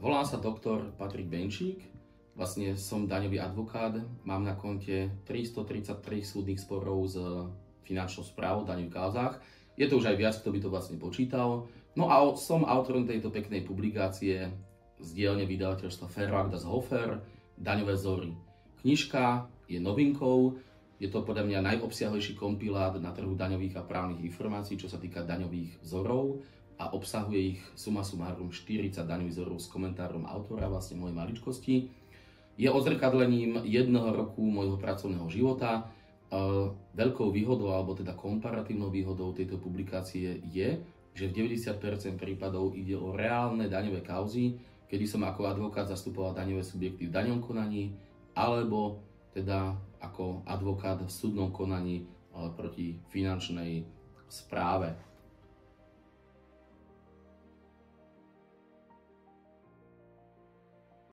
Volám sa doktor Patrik Benčík, vlastne som daňový advokát, mám na konte 333 súdnych sporov s finančnou správou v daňových kauzách. Je to už aj viac, kto by to vlastne počítal. No a som autorom tejto peknej publikácie z dielne vydavateľstva Ferrag das Hofer, Daňové vzory. Knižka je novinkou, je to podľa mňa najobsiahlejší kompilát na trhu daňových a právnych informácií, čo sa týka daňových vzorov, a obsahuje ich summa summarum 40 daňových vzorov s komentárom autora, vlastne mojej maličkosti. Je odzrkadlením jedného roku môjho pracovného života. Veľkou výhodou, alebo teda komparatívnou výhodou tejto publikácie je, že v 90% prípadov ide o reálne daňové kauzy, kedy som ako advokát zastupoval daňové subjekty v daňovom konaní, alebo teda ako advokát v súdnom konaní proti finančnej správe.